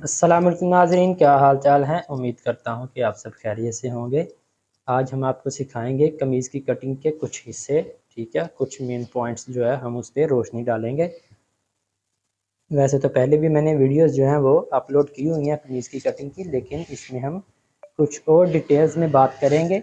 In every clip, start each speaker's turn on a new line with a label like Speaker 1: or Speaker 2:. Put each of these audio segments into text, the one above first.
Speaker 1: अस्सलाम वालेकुम नाज़रीन, क्या हाल चाल हैं। उम्मीद करता हूं कि आप सब खैरियत से होंगे। आज हम आपको सिखाएंगे कमीज़ की कटिंग के कुछ हिस्से। ठीक है, कुछ मेन पॉइंट्स जो है हम उस पर रोशनी डालेंगे। वैसे तो पहले भी मैंने वीडियोस जो हैं वो अपलोड की हुई हैं कमीज़ की कटिंग की, लेकिन इसमें हम कुछ और डिटेल्स में बात करेंगे।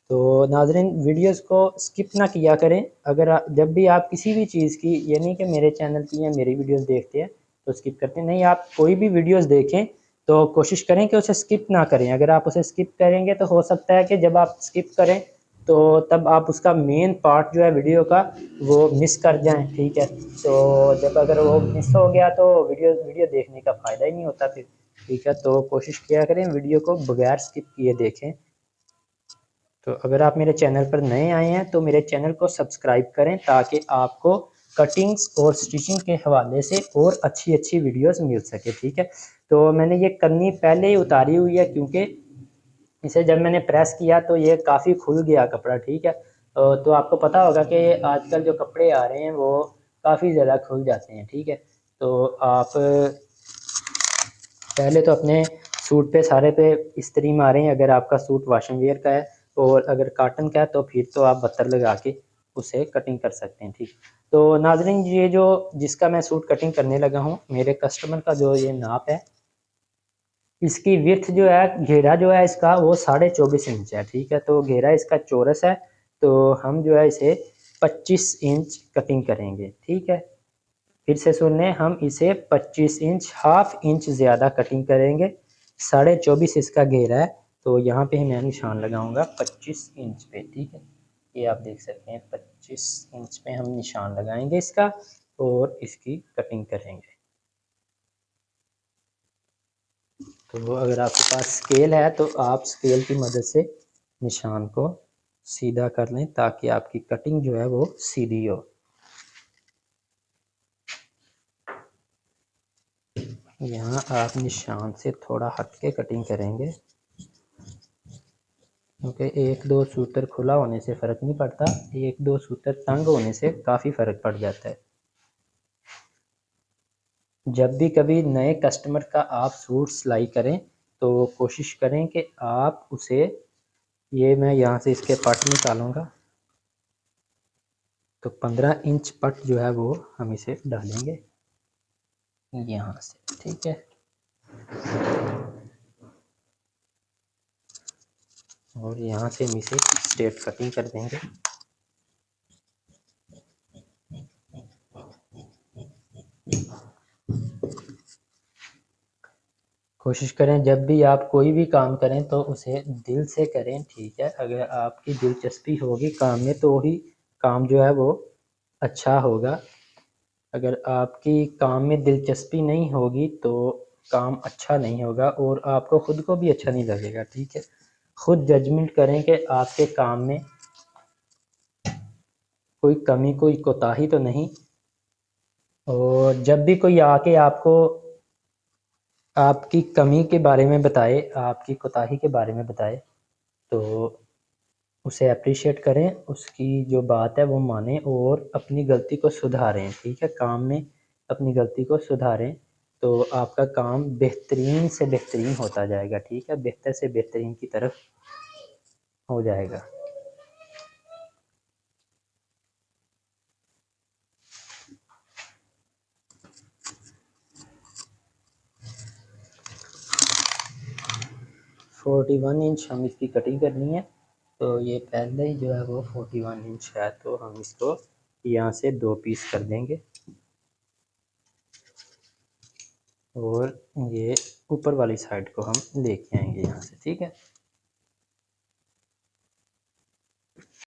Speaker 1: तो नाज़रीन, वीडियोस को स्किप ना किया करें। अगर जब भी आप किसी भी चीज़ की, यानी कि मेरे चैनल की या मेरी वीडियोस देखते हैं तो स्किप करते नहीं, आप कोई भी वीडियोस देखें तो कोशिश करें कि उसे स्किप ना करें। अगर आप उसे स्किप करेंगे तो हो सकता है कि जब आप स्किप करें तो तब आप उसका मेन पार्ट जो है वीडियो का वो मिस कर जाएं। ठीक है, तो जब अगर वो मिस हो गया तो वीडियो देखने का फ़ायदा ही नहीं होता फिर। ठीक है, तो कोशिश किया करें वीडियो को बगैर स्किप किए देखें। तो अगर आप मेरे चैनल पर नए आए हैं तो मेरे चैनल को सब्सक्राइब करें ताकि आपको कटिंग्स और स्टिचिंग के हवाले से और अच्छी अच्छी वीडियोस मिल सके। ठीक है, तो मैंने ये कन्नी पहले ही उतारी हुई है क्योंकि इसे जब मैंने प्रेस किया तो ये काफ़ी खुल गया कपड़ा। ठीक है, तो आपको पता होगा कि आजकल जो कपड़े आ रहे हैं वो काफ़ी ज़्यादा खुल जाते हैं। ठीक है, तो आप पहले तो अपने सूट पे सारे पे इस्त्री मारें अगर आपका सूट वाशिंग वेयर का है, और अगर कॉटन का है तो फिर तो आप बत्तर लगा के उसे कटिंग कर सकते हैं। ठीक, तो नाज़रीन, ये जो जिसका मैं सूट कटिंग करने लगा हूँ, मेरे कस्टमर का जो ये नाप है, इसकी विड्थ जो है, घेरा जो है इसका वो 24.5 इंच है। ठीक है, तो घेरा इसका चौरस है, तो हम जो है इसे 25 इंच कटिंग करेंगे। ठीक है, फिर से सुन लें, हम इसे 25 इंच, हाफ इंच ज़्यादा कटिंग करेंगे। 24.5 इसका घेरा है, तो यहाँ पे मैं निशान लगाऊंगा 25 इंच पे। ठीक है, ये आप देख सकते हैं 25 इंच पे हम निशान लगाएंगे इसका और इसकी कटिंग करेंगे। तो अगर आपके पास स्केल है तो आप स्केल की मदद से निशान को सीधा कर लें ताकि आपकी कटिंग जो है वो सीधी हो। यहाँ आप निशान से थोड़ा हट के कटिंग करेंगे क्योंकि एक दो सूत्र खुला होने से फ़र्क नहीं पड़ता, एक दो सूत्र तंग होने से काफ़ी फ़र्क पड़ जाता है। जब भी कभी नए कस्टमर का आप सूट सिलाई करें तो कोशिश करें कि आप उसे, ये मैं यहाँ से इसके पट निकालूंगा, तो 15 इंच पट जो है वो हम इसे डालेंगे यहाँ से। ठीक है, और यहाँ से हम इसे स्ट्रेट कटिंग कर देंगे। कोशिश करें जब भी आप कोई भी काम करें तो उसे दिल से करें। ठीक है, अगर आपकी दिलचस्पी होगी काम में तो ही काम जो है वो अच्छा होगा। अगर आपकी काम में दिलचस्पी नहीं होगी तो काम अच्छा नहीं होगा और आपको ख़ुद को भी अच्छा नहीं लगेगा। ठीक है, खुद जजमेंट करें कि आपके काम में कोई कमी, कोई कोताही तो नहीं। और जब भी कोई आके आपको आपकी कमी के बारे में बताए, आपकी कोताही के बारे में बताए, तो उसे अप्रिशिएट करें, उसकी जो बात है वो मानें और अपनी गलती को सुधारें। ठीक है, काम में अपनी गलती को सुधारें तो आपका काम बेहतरीन से बेहतरीन होता जाएगा। ठीक है, बेहतर से बेहतरीन की तरफ हो जाएगा। फोर्टी 41 इंच हम इसकी कटिंग करनी है, तो ये पहले ही जो है वो 41 इंच है, तो हम इसको यहाँ से 2 पीस कर देंगे और ये ऊपर वाली साइड को हम लेके आएंगे यहाँ से। ठीक है,